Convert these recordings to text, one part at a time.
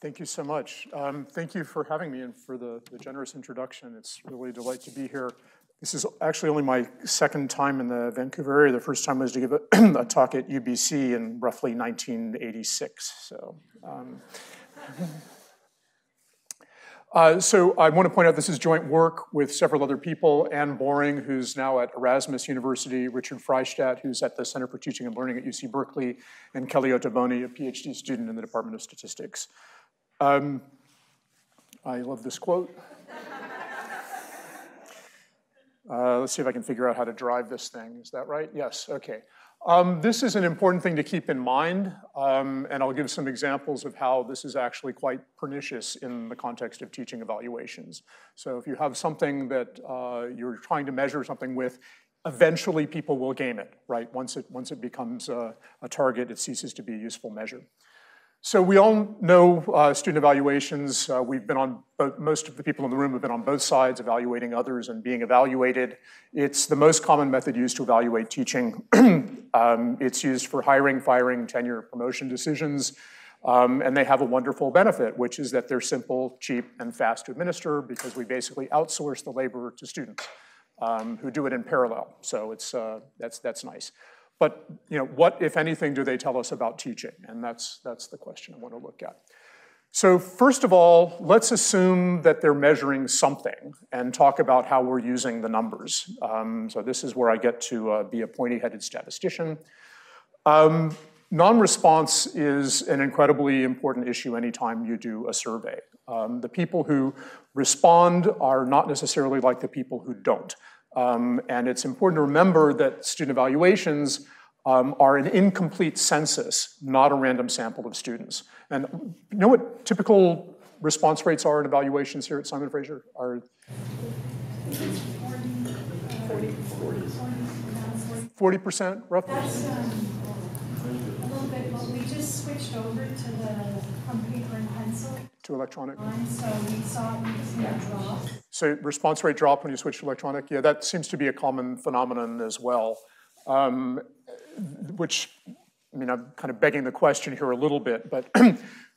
Thank you so much. Thank you for having me and for the generous introduction. It's really a delight to be here. This is actually only my second time in the Vancouver area. The first time was to give a talk at UBC in roughly 1986. So I want to point out this is joint work with several other people. Anne Boring, who's now at Erasmus University, Richard Freistadt, who's at the Center for Teaching and Learning at UC Berkeley, and Kelly Ottoboni, a PhD student in the Department of Statistics. I love this quote. Let's see if I can figure out how to drive this thing. Is that right? Yes, okay. This is an important thing to keep in mind, and I'll give some examples of how this is actually quite pernicious in the context of teaching evaluations. So if you have something that you're trying to measure something with, eventually people will game it, right? Once it becomes a target, it ceases to be a useful measure. So we all know student evaluations. We've been on most of the people in the room have been on both sides, evaluating others and being evaluated. It's the most common method used to evaluate teaching. It's used for hiring, firing, tenure, promotion decisions. And they have a wonderful benefit, which is that they're simple, cheap, and fast to administer because we basically outsource the labor to students who do it in parallel. So it's, that's nice. But what, if anything, do they tell us about teaching? And that's the question I want to look at. So first of all, let's assume that they're measuring something and talk about how we're using the numbers. So this is where I get to be a pointy-headed statistician. Non-response is an incredibly important issue anytime you do a survey. The people who respond are not necessarily like the people who don't. And it's important to remember that student evaluations are an incomplete census, not a random sample of students. And you know what typical response rates are in evaluations here at Simon Fraser? Are 40%, roughly? That's a little bit, but we just switched over from paper and pencil to electronic. So we saw that drop. So response rate drop when you switch to electronic? Yeah, that seems to be a common phenomenon as well. Which, I mean, I'm kind of begging the question here a little bit, but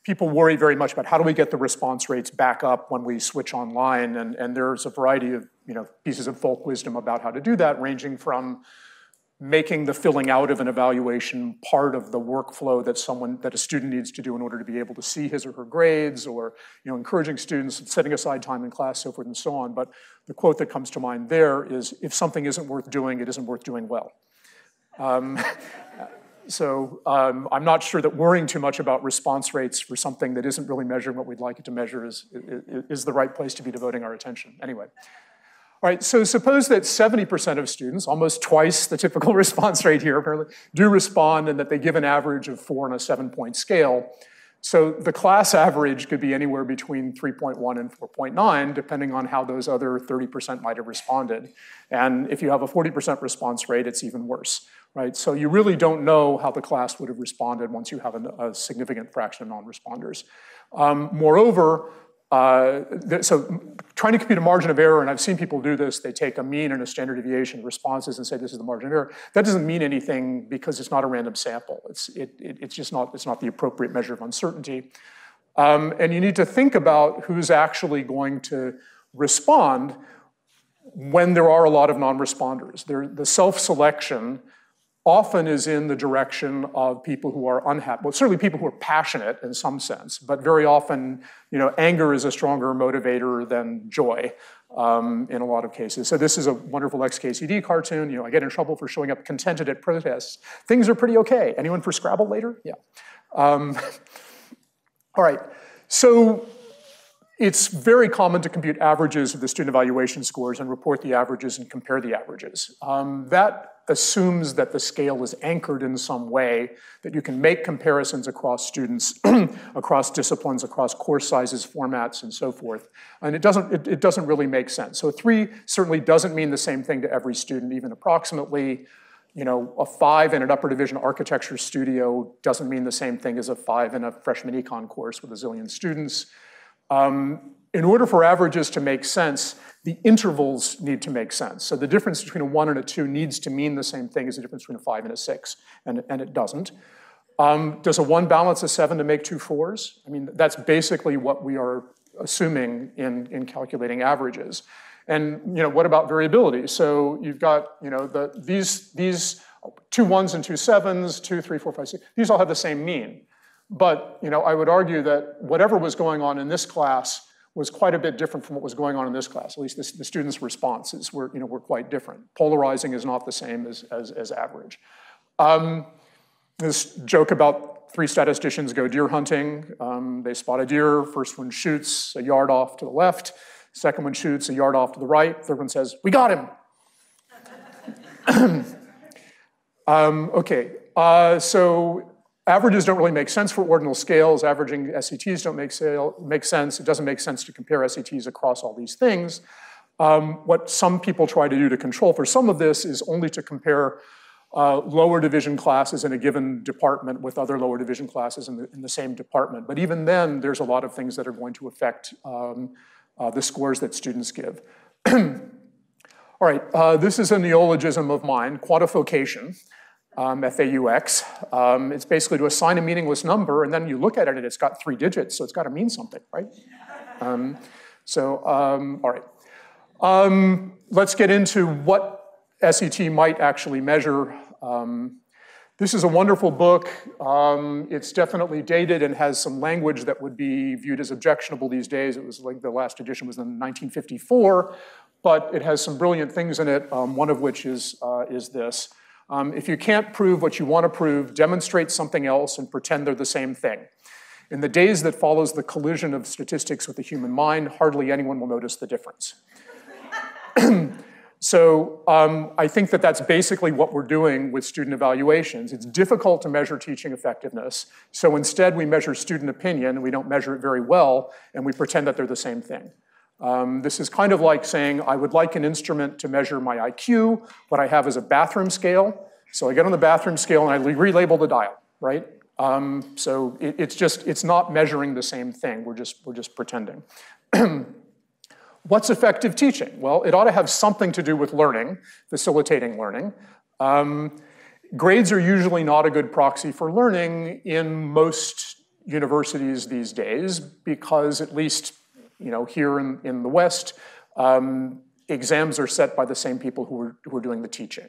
people worry very much about how do we get the response rates back up when we switch online, and there's a variety of pieces of folk wisdom about how to do that, ranging from making the filling out of an evaluation part of the workflow that a student needs to do in order to be able to see his or her grades, or encouraging students, setting aside time in class, so forth and so on. But the quote that comes to mind there is, if something isn't worth doing, it isn't worth doing well. So I'm not sure that worrying too much about response rates for something that isn't really measuring what we'd like it to measure is the right place to be devoting our attention. Anyway. All right, so suppose that 70% of students, almost twice the typical response rate here apparently, do respond and that they give an average of 4 on a 7-point scale. So the class average could be anywhere between 3.1 and 4.9, depending on how those other 30% might have responded. And if you have a 40% response rate, it's even worse, right? So you really don't know how the class would have responded once you have a significant fraction of non-responders. Moreover, so trying to compute a margin of error, and I've seen people do this, they take a mean and a standard deviation of responses and say this is the margin of error. That doesn't mean anything because it's not a random sample. It's just not, it's not the appropriate measure of uncertainty. And you need to think about who's actually going to respond when there are a lot of non-responders. The self-selection often is in the direction of people who are unhappy. Well, certainly people who are passionate in some sense, but very often, anger is a stronger motivator than joy in a lot of cases. So this is a wonderful XKCD cartoon. I get in trouble for showing up contented at protests. Things are pretty okay. Anyone for Scrabble later? Yeah. All right. So it's very common to compute averages of the student evaluation scores and report the averages and compare the averages. That assumes that the scale is anchored in some way, that you can make comparisons across students, across disciplines, across course sizes, formats, and so forth. And it doesn't really make sense. So 3 certainly doesn't mean the same thing to every student, even approximately. A 5 in an upper division architecture studio doesn't mean the same thing as a 5 in a freshman econ course with a zillion students. In order for averages to make sense, the intervals need to make sense. So the difference between a 1 and a 2 needs to mean the same thing as the difference between a 5 and a 6, and it doesn't. Does a 1 balance a 7 to make 2 4s? I mean, that's basically what we are assuming in calculating averages. And what about variability? So you've got these 2 1s and 2 7s, 2, 3, 4, 5, 6. These all have the same mean. But I would argue that whatever was going on in this class was quite a bit different from what was going on in this class. At least the students' responses were quite different. Polarizing is not the same as average. This joke about 3 statisticians go deer hunting. They spot a deer. First one shoots a yard off to the left. Second one shoots a yard off to the right. Third one says, "We got him." Okay, so averages don't really make sense for ordinal scales. Averaging SETs don't make sense. It doesn't make sense to compare SETs across all these things. What some people try to do to control for some of this is only to compare lower division classes in a given department with other lower division classes in the same department. But even then, there's a lot of things that are going to affect the scores that students give. All right, this is a neologism of mine, quantification, F-A-U-X. It's basically to assign a meaningless number, and then you look at it and it's got 3 digits, so it's got to mean something, right? All right. Let's get into what SET might actually measure. This is a wonderful book. It's definitely dated and has some language that would be viewed as objectionable these days. It was like the last edition was in 1954, but it has some brilliant things in it, one of which is this. If you can't prove what you want to prove, demonstrate something else and pretend they're the same thing. In the days that follows the collision of statistics with the human mind, hardly anyone will notice the difference. So I think that that's basically what we're doing with student evaluations. It's difficult to measure teaching effectiveness, so instead we measure student opinion, and we don't measure it very well, and we pretend that they're the same thing. This is kind of like saying, I would like an instrument to measure my IQ. What I have is a bathroom scale. So I get on the bathroom scale and I relabel the dial, right? So it's not measuring the same thing. We're just pretending. What's effective teaching? Well, it ought to have something to do with learning, facilitating learning. Grades are usually not a good proxy for learning in most universities these days because at least here in the West, exams are set by the same people who are doing the teaching.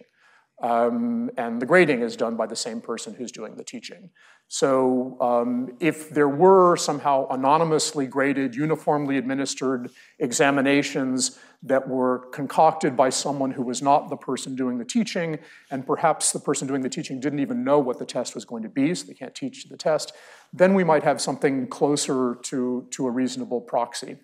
And the grading is done by the same person who's doing the teaching. So if there were somehow anonymously graded, uniformly administered examinations that were concocted by someone who was not the person doing the teaching, and perhaps the person doing the teaching didn't even know what the test was going to be, so they can't teach the test, then we might have something closer to a reasonable proxy.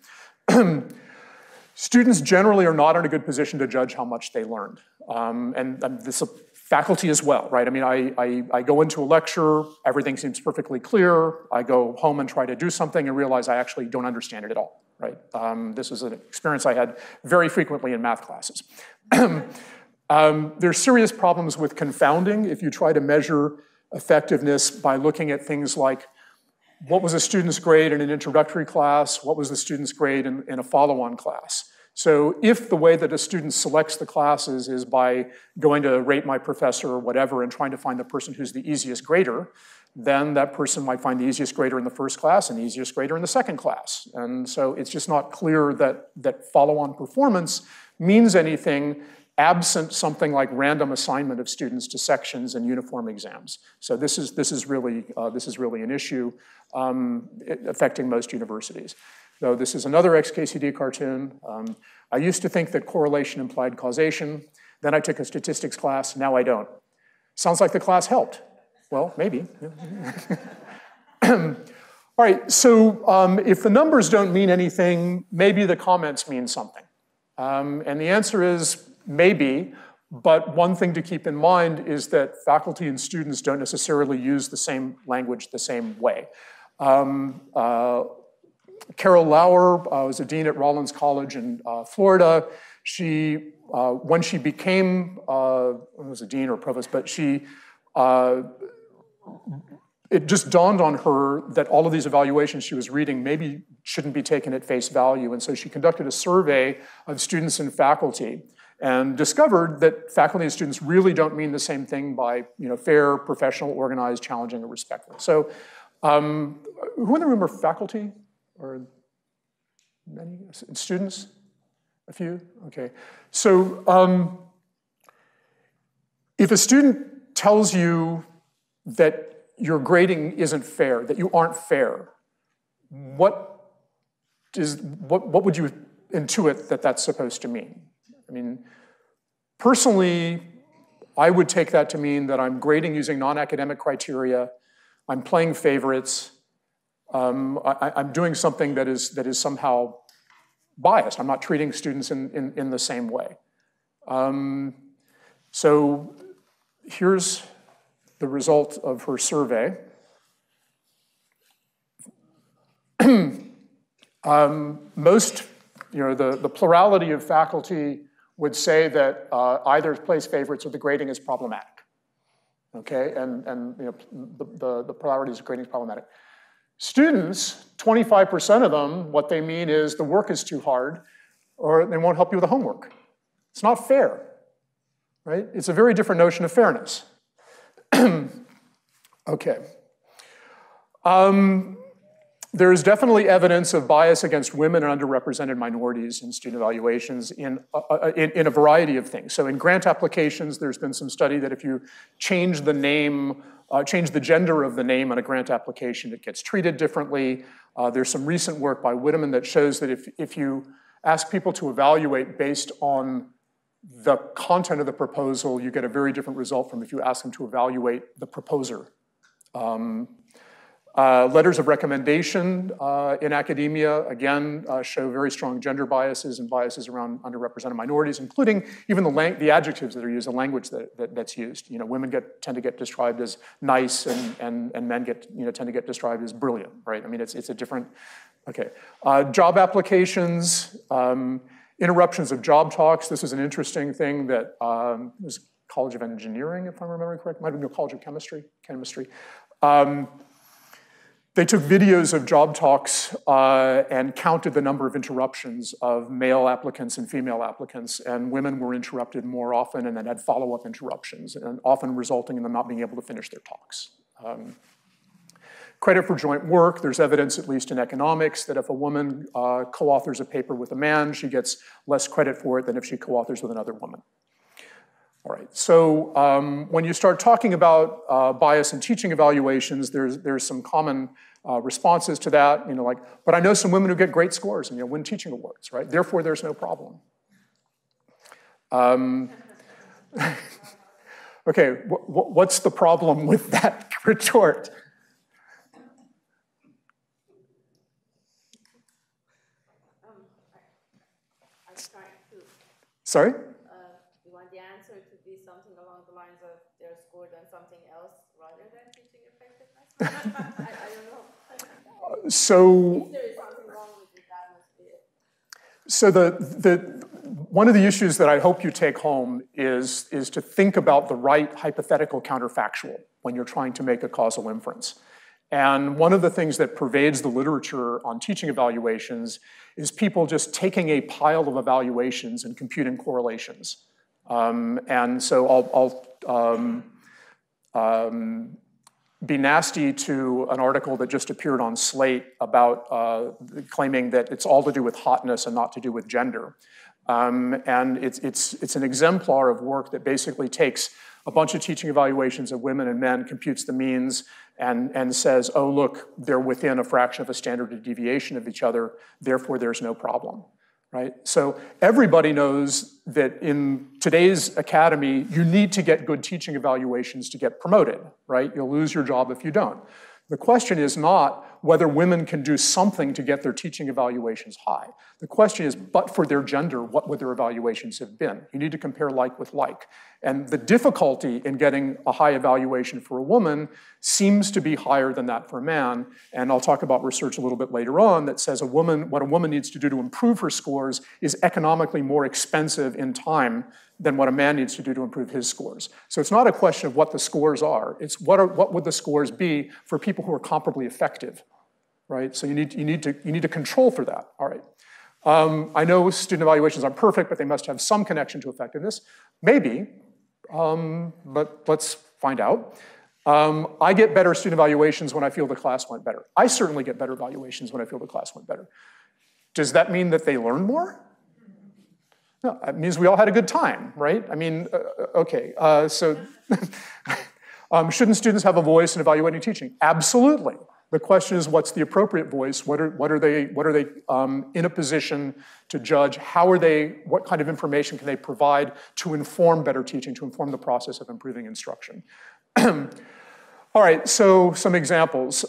Students generally are not in a good position to judge how much they learned. And this faculty as well, right? I mean, I go into a lecture, everything seems perfectly clear. I go home and try to do something and realize I actually don't understand it at all, right? This is an experience I had very frequently in math classes. There's serious problems with confounding if you try to measure effectiveness by looking at things like what was a student's grade in an introductory class, what was the student's grade in a follow-on class. So if the way that a student selects the classes is by going to rate my professor or whatever and trying to find the person who's the easiest grader, then that person might find the easiest grader in the first class and the easiest grader in the second class. And so it's just not clear that follow-on performance means anything absent something like random assignment of students to sections and uniform exams. So this is really an issue affecting most universities. So this is another XKCD cartoon. I used to think that correlation implied causation. Then I took a statistics class. Now I don't. Sounds like the class helped. Well, maybe. All right, so if the numbers don't mean anything, maybe the comments mean something. And the answer is maybe, but one thing to keep in mind is that faculty and students don't necessarily use the same language the same way. Carol Lauer was a dean at Rollins College in Florida. She, when she became, was a dean or provost, but it just dawned on her that all of these evaluations she was reading maybe shouldn't be taken at face value. And so she conducted a survey of students and faculty and discovered that faculty and students really don't mean the same thing by fair, professional, organized, challenging, or respectful. So who in the room are faculty or many students? A few? Okay. So if a student tells you that your grading isn't fair, that you aren't fair, what would you intuit that that's supposed to mean? I mean, personally, I would take that to mean that I'm grading using non-academic criteria, I'm playing favorites, I'm doing something that is somehow biased. I'm not treating students in the same way. So here's the result of her survey. Most, the plurality of faculty would say that either place favorites or the grading is problematic. Okay, and the plurality of grading is problematic. Students, 25% of them, what they mean is the work is too hard, or they won't help you with the homework. It's not fair, right? It's a very different notion of fairness. Okay. There is definitely evidence of bias against women and underrepresented minorities in student evaluations in a variety of things. So in grant applications, there's been some study that if you change the name, change the gender of the name on a grant application, it gets treated differently. There's some recent work by Whitteman that shows that if you ask people to evaluate based on the content of the proposal, you get a very different result from if you ask them to evaluate the proposer. Letters of recommendation in academia, again, show very strong gender biases and biases around underrepresented minorities, including even the adjectives that are used, the language that's used. Women tend to get described as nice, and men tend to get described as brilliant, right? I mean, it's a different, okay. Job applications, interruptions of job talks. This is an interesting thing that was College of Engineering, if I'm remembering correctly, might have been College of Chemistry. They took videos of job talks and counted the number of interruptions of male applicants and female applicants, and women were interrupted more often and then had follow-up interruptions, and often resulting in them not being able to finish their talks. Credit for joint work, there's evidence, at least in economics, that if a woman co-authors a paper with a man, she gets less credit for it than if she co-authors with another woman. All right, so when you start talking about bias in teaching evaluations, there's some common responses to that, like, but I know some women who get great scores and win teaching awards, right? Therefore, there's no problem. Okay, what's the problem with that retort? Sorry? You want the answer to be something along the lines of they're scored on something else rather than teaching effectiveness? I don't know. So, if there is something wrong with the atmosphere. So one of the issues that I hope you take home is to think about the right hypothetical counterfactual when you're trying to make a causal inference. And one of the things that pervades the literature on teaching evaluations is people just taking a pile of evaluations and computing correlations. And so I'll be nasty to an article that just appeared on Slate about claiming that it's all to do with hotness and not to do with gender. And it's an exemplar of work that basically takes a bunch of teaching evaluations of women and men, computes the means, and says, oh, look, they're within a fraction of a standard deviation of each other, therefore there's no problem, right? So everybody knows that in today's academy, you need to get good teaching evaluations to get promoted, right? You'll lose your job if you don't. The question is not whether women can do something to get their teaching evaluations high. The question is, but for their gender, what would their evaluations have been? You need to compare like with like. And the difficulty in getting a high evaluation for a woman seems to be higher than that for a man. And I'll talk about research a little bit later on that says what a woman needs to do to improve her scores is economically more expensive in time than what a man needs to do to improve his scores. So it's not a question of what the scores are, it's what would the scores be for people who are comparably effective, right? So you need to control for that, all right. I know student evaluations aren't perfect, but they must have some connection to effectiveness. Maybe, but let's find out. I get better student evaluations when I feel the class went better. I certainly get better evaluations when I feel the class went better. Does that mean that they learn more? No, it means we all had a good time, right? I mean, okay, so shouldn't students have a voice in evaluating teaching? Absolutely. The question is, what's the appropriate voice? What are they in a position to judge? What kind of information can they provide to inform better teaching, to inform the process of improving instruction? All right, so some examples.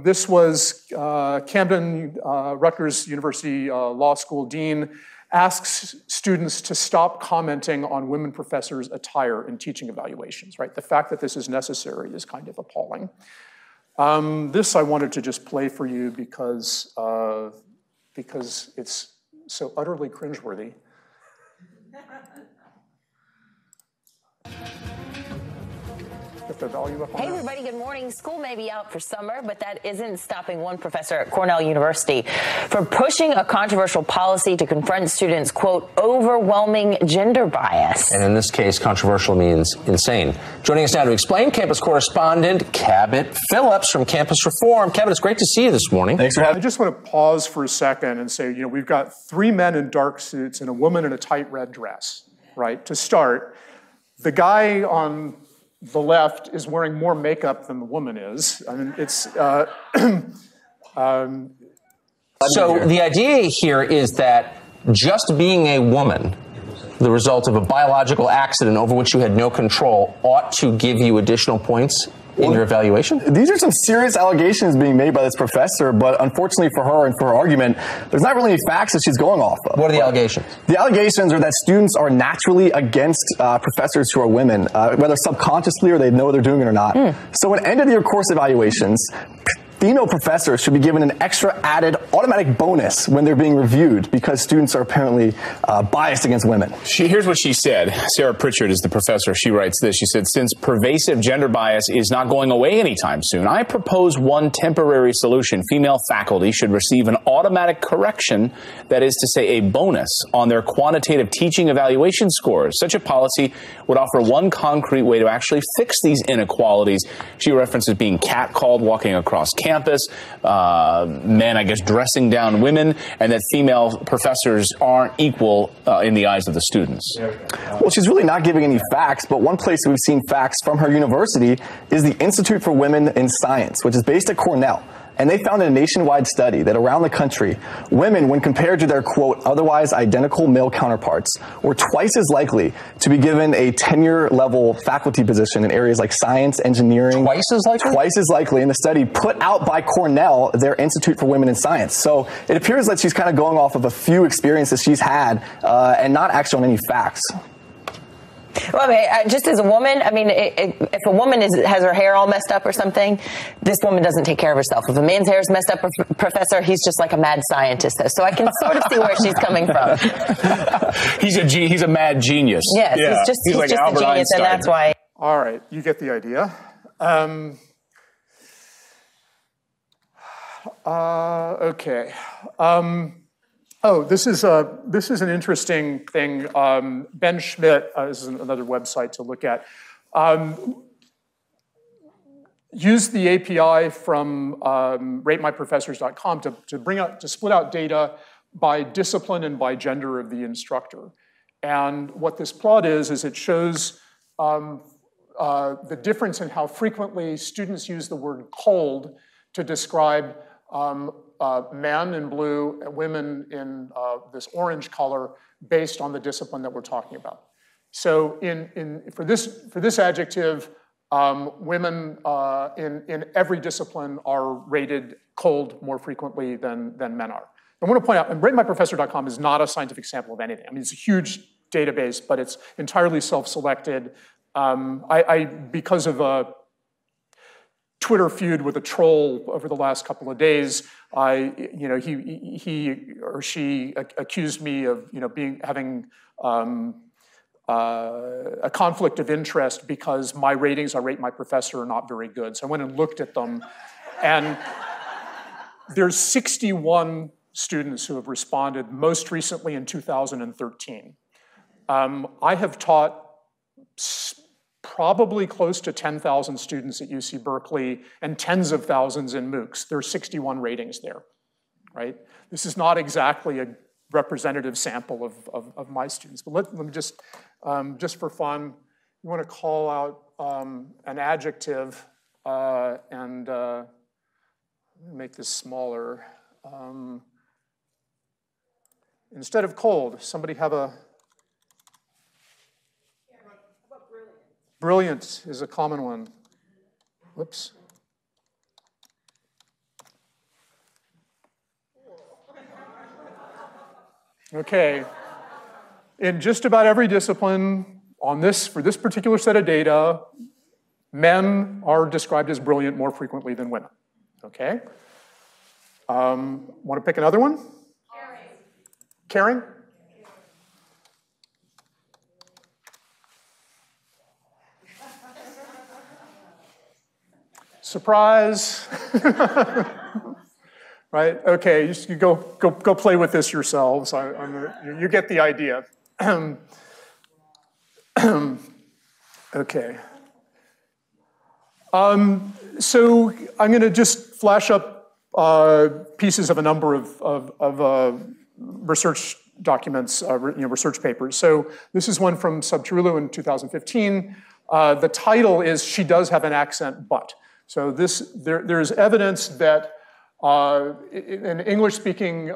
This was Camden Rutgers University Law School dean asks students to stop commenting on women professors' attire in teaching evaluations, right? The fact that this is necessary is kind of appalling. This I wanted to just play for you because it's so utterly cringeworthy. Get the volume up on Hey that. everybody, good morning. School may be out for summer, but that isn't stopping one professor at Cornell University from pushing a controversial policy to confront students' quote, overwhelming gender bias. And in this case, controversial means insane. Joining us now to explain, campus correspondent Cabot Phillips from Campus Reform. Cabot, it's great to see you this morning. Thanks for having me. I just want to pause for a second and say, we've got 3 men in dark suits and a woman in a tight red dress, right? To start, the guy on the left is wearing more makeup than the woman is. I mean, it's... So the idea here is that just being a woman, the result of a biological accident over which you had no control, ought to give you additional points in your evaluation? These are some serious allegations being made by this professor, but unfortunately for her and for her argument, there's not really any facts that she's going off of. What are the allegations? The allegations are that students are naturally against professors who are women, whether subconsciously or they know they're doing it or not. So in end-of-the-year course evaluations, female professors should be given an extra added automatic bonus when they're being reviewed because students are apparently biased against women. Here's what she said. Sarah Pritchard is the professor. She writes this. She said, since pervasive gender bias is not going away anytime soon, I propose one temporary solution. Female faculty should receive an automatic correction, that is to say a bonus, on their quantitative teaching evaluation scores. Such a policy would offer one concrete way to actually fix these inequalities. She references being catcalled walking across campus, men, I guess, dressing down women, and that female professors aren't equal in the eyes of the students. Well, she's really not giving any facts, but one place we've seen facts from her university is the Institute for Women in Science, which is based at Cornell. And they found in a nationwide study that around the country, women, when compared to their, quote, otherwise identical male counterparts, were twice as likely to be given a tenure-level faculty position in areas like science, engineering. Twice as likely? Twice as likely in the study put out by Cornell, their Institute for Women in Science. So it appears that she's kind of going off of a few experiences she's had and not actually on any facts. Well, I mean, just as a woman, I mean, if a woman has her hair all messed up or something, this woman doesn't take care of herself. If a man's hair is messed up, professor, he's just like a mad scientist. So I can sort of see where she's coming from. He's a mad genius. Yes, yeah. He's like just a Albert genius, Einstein. and that's why. All right, you get the idea. Okay. Oh, this is an interesting thing. Ben Schmidt, this is another website to look at, used the API from ratemyprofessors.com to split out data by discipline and by gender of the instructor. And what this plot is it shows the difference in how frequently students use the word cold to describe men in blue, women in this orange color, based on the discipline that we're talking about. So for this adjective, women in every discipline are rated cold more frequently than men are. I want to point out, and ratemyprofessor.com is not a scientific sample of anything. I mean, it's a huge database, but it's entirely self-selected. Because of a Twitter feud with a troll over the last couple of days, he or she accused me of having a conflict of interest because my ratings on Rate My Professor are not very good. So I went and looked at them, and there's 61 students who have responded, most recently in 2013. I have taught probably close to 10,000 students at UC Berkeley and tens of thousands in MOOCs. There are 61 ratings there, right? This is not exactly a representative sample of my students, but let me just for fun, you want to call out an adjective and make this smaller. Instead of cold, somebody have a... Brilliant is a common one. Whoops. Okay. In just about every discipline for this particular set of data, men are described as brilliant more frequently than women. Okay? Want to pick another one? Caring? Surprise. Right? Okay, you go play with this yourselves. You get the idea. Okay. So I'm going to just flash up pieces of a number of research documents, research papers. So this is one from Subterulu in 2015. The title is "She Does Have an Accent, But." So there's evidence that in English-speaking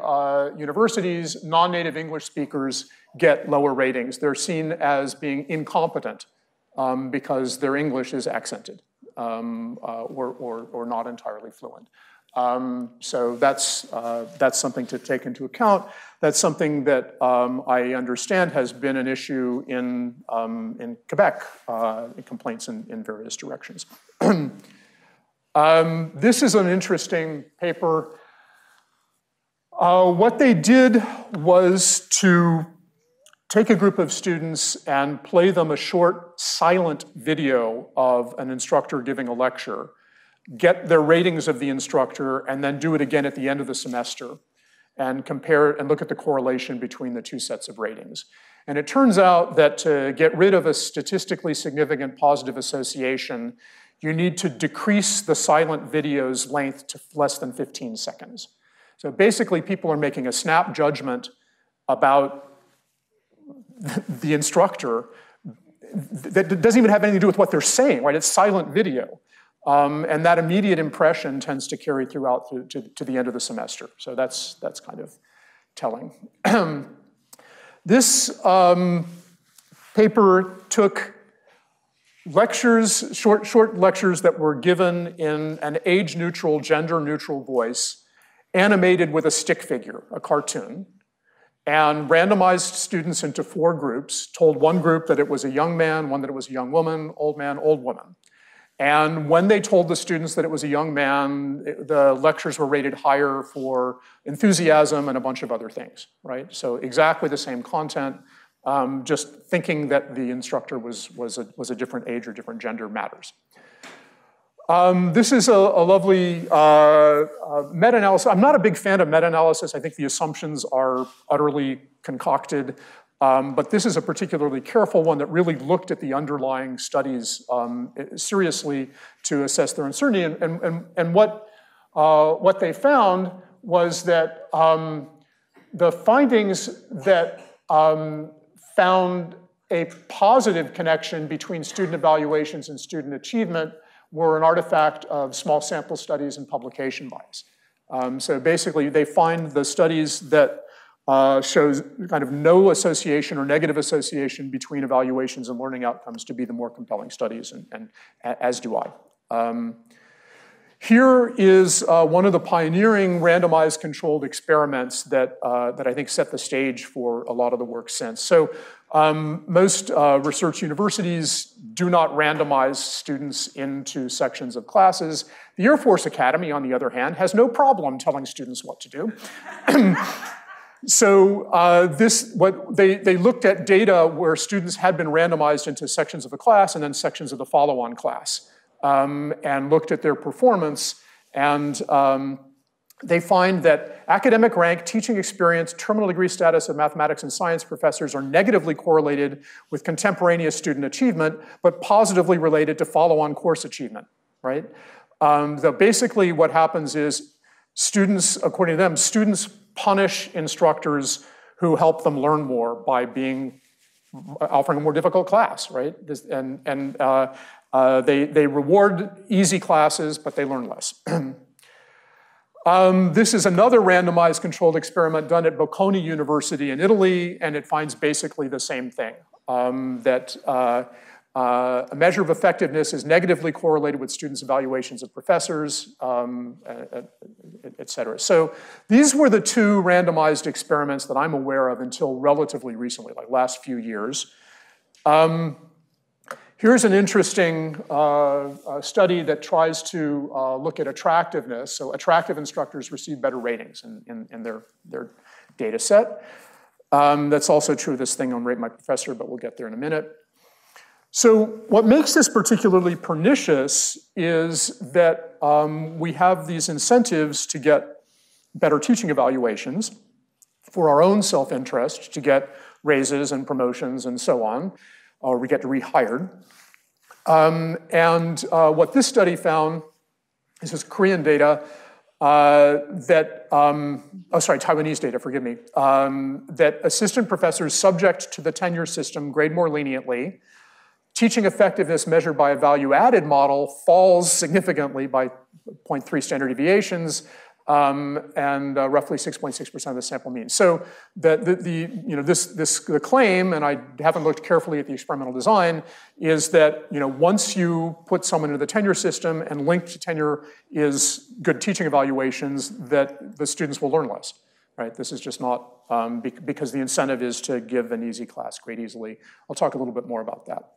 universities, non-native English speakers get lower ratings. They're seen as being incompetent because their English is accented or not entirely fluent. So that's something to take into account. That's something that I understand has been an issue in Quebec, in complaints in various directions. This is an interesting paper. What they did was to take a group of students and play them a short silent video of an instructor giving a lecture, get their ratings of the instructor, and then do it again at the end of the semester and compare and look at the correlation between the two sets of ratings. And it turns out that to get rid of a statistically significant positive association, you need to decrease the silent video's length to less than 15 seconds. So basically, people are making a snap judgment about the instructor that doesn't even have anything to do with what they're saying, right? It's silent video. And that immediate impression tends to carry throughout to the end of the semester. So that's kind of telling. This paper took lectures, short lectures that were given in an age-neutral, gender-neutral voice, animated with a stick figure, a cartoon, and randomized students into 4 groups, told one group that it was a young man, one that it was a young woman, old man, old woman. And when they told the students that it was a young man, the lectures were rated higher for enthusiasm and a bunch of other things, right? So exactly the same content, just thinking that the instructor was a different age or different gender matters. This is a lovely meta-analysis. I'm not a big fan of meta-analysis. I think the assumptions are utterly concocted. But this is a particularly careful one that really looked at the underlying studies seriously to assess their uncertainty. And what they found was that the findings that found a positive connection between student evaluations and student achievement were an artifact of small sample studies and publication bias. So basically, they find the studies that shows kind of no association or negative association between evaluations and learning outcomes to be the more compelling studies, and as do I. Here is one of the pioneering randomized controlled experiments that I think set the stage for a lot of the work since. So most research universities do not randomize students into sections of classes. The Air Force Academy, on the other hand, has no problem telling students what to do. So they looked at data where students had been randomized into sections of a class and then sections of the follow-on class, and looked at their performance. And they find that academic rank, teaching experience, terminal degree status of mathematics and science professors are negatively correlated with contemporaneous student achievement, but positively related to follow-on course achievement, right? So basically what happens is students, according to them, students punish instructors who help them learn more by offering a more difficult class, right? They reward easy classes, but they learn less. This is another randomized controlled experiment done at Bocconi University in Italy, and it finds basically the same thing, that a measure of effectiveness is negatively correlated with students' evaluations of professors, et cetera. So these were the two randomized experiments that I'm aware of until relatively recently, like last few years. Here's an interesting study that tries to look at attractiveness. So attractive instructors receive better ratings in their data set. That's also true of this thing on Rate My Professor, but we'll get there in a minute. So what makes this particularly pernicious is that we have these incentives to get better teaching evaluations for our own self-interest, to get raises and promotions and so on, or we get rehired. What this study found, this is Korean data, Taiwanese data, forgive me, that assistant professors subject to the tenure system grade more leniently. Teaching effectiveness measured by a value-added model falls significantly by 0.3 standard deviations, and roughly 6.6% of the sample mean. So the claim, and I haven't looked carefully at the experimental design, is that once you put someone into the tenure system and linked to tenure is good teaching evaluations, that the students will learn less. Right? This is just not because the incentive is to give an easy class grade easily. I'll talk a little bit more about that.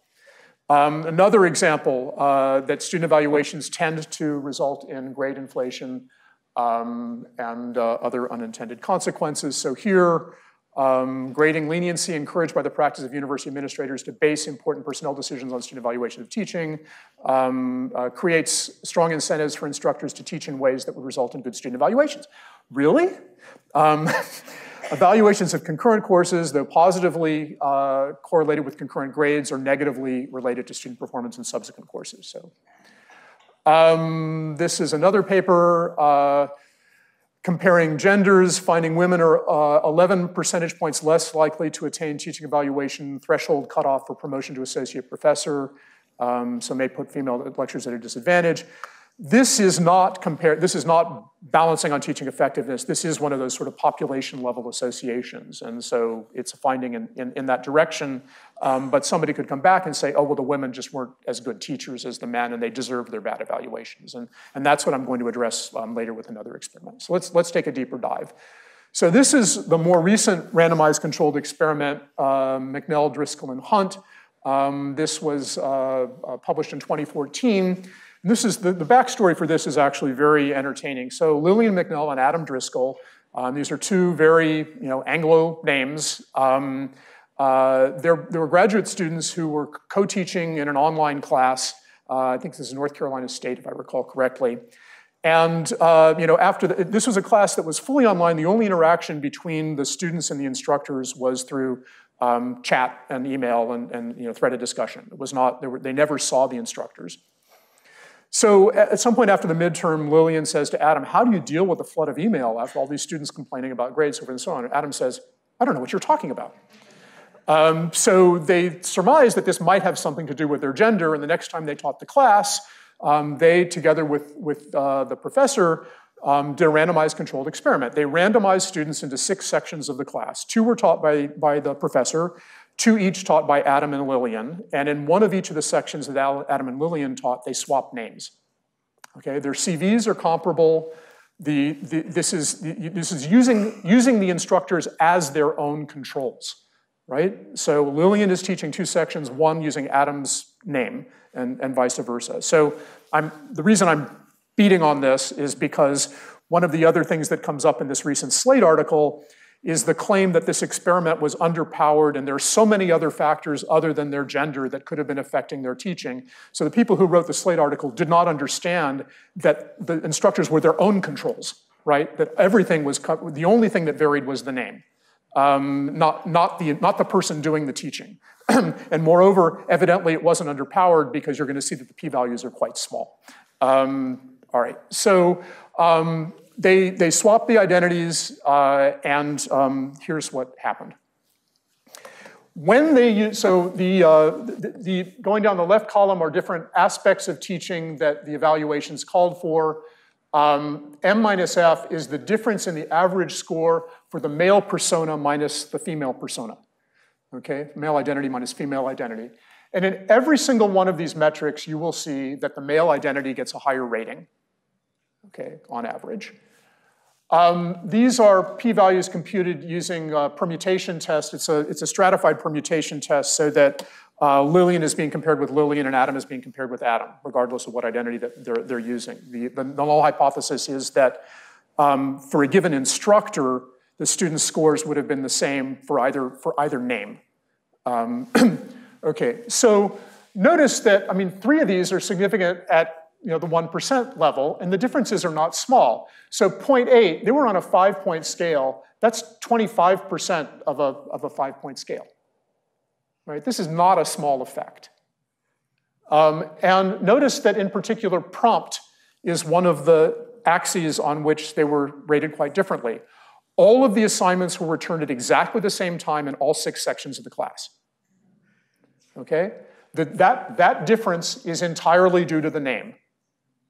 Another example that student evaluations tend to result in grade inflation and other unintended consequences. So here, grading leniency encouraged by the practice of university administrators to base important personnel decisions on student evaluation of teaching creates strong incentives for instructors to teach in ways that would result in good student evaluations. Really? Evaluations of concurrent courses, though positively correlated with concurrent grades, are negatively related to student performance in subsequent courses. So, this is another paper comparing genders, finding women are 11 percentage points less likely to attain teaching evaluation threshold cutoff for promotion to associate professor, so may put female lecturers at a disadvantage. This is not balancing on teaching effectiveness. This is one of those sort of population level associations. And so it's a finding in that direction. But somebody could come back and say, oh, well, the women just weren't as good teachers as the men and they deserve their bad evaluations. And that's what I'm going to address later with another experiment. So let's take a deeper dive. So this is the more recent randomized controlled experiment, McNell, Driscoll, and Hunt. This was published in 2014. This is the backstory for this is actually very entertaining. So Lillian McNell and Adam Driscoll, these are two very Anglo names. They were graduate students who were co-teaching in an online class. I think this is North Carolina State, if I recall correctly. And after this was a class that was fully online. The only interaction between the students and the instructors was through chat and email and threaded discussion. It was not. They never saw the instructors. So at some point after the midterm, Lillian says to Adam, how do you deal with the flood of email after all these students complaining about grades and so on? And Adam says, I don't know what you're talking about. So they surmise that this might have something to do with their gender, and the next time they taught the class, they, together with the professor, did a randomized controlled experiment. They randomized students into 6 sections of the class. 2 were taught by the professor, 2 each taught by Adam and Lillian, and in one of each of the sections that Adam and Lillian taught, they swapped names. Okay, their CVs are comparable. This is using the instructors as their own controls, right? So Lillian is teaching 2 sections, one using Adam's name, and vice versa. So the reason I'm beating on this is because one of the other things that comes up in this recent Slate article is the claim that this experiment was underpowered and there are so many other factors other than their gender that could have been affecting their teaching. So the people who wrote the Slate article did not understand that the instructors were their own controls, right? That everything was, the only thing that varied was the name, not the person doing the teaching. And moreover, evidently it wasn't underpowered because you're going to see that the p-values are quite small. All right, so they swapped the identities, and here's what happened. When they use, so the going down the left column are different aspects of teaching that the evaluations called for. M minus F is the difference in the average score for the male persona minus the female persona. Okay, male identity minus female identity. And in every single one of these metrics, you will see that the male identity gets a higher rating, okay, on average. These are p-values computed using a permutation test. It's a stratified permutation test so that Lillian is being compared with Lillian and Adam is being compared with Adam, regardless of what identity that they're using. The null hypothesis is that for a given instructor, the student's scores would have been the same for either name. Okay, so notice that, I mean, 3 of these are significant at the 1% level, and the differences are not small. So 0.8, they were on a 5-point scale. That's 25% of a 5-point scale. Right? This is not a small effect. And notice that in particular, prompt is one of the axes on which they were rated quite differently. All of the assignments were returned at exactly the same time in all 6 sections of the class. Okay? That difference is entirely due to the name.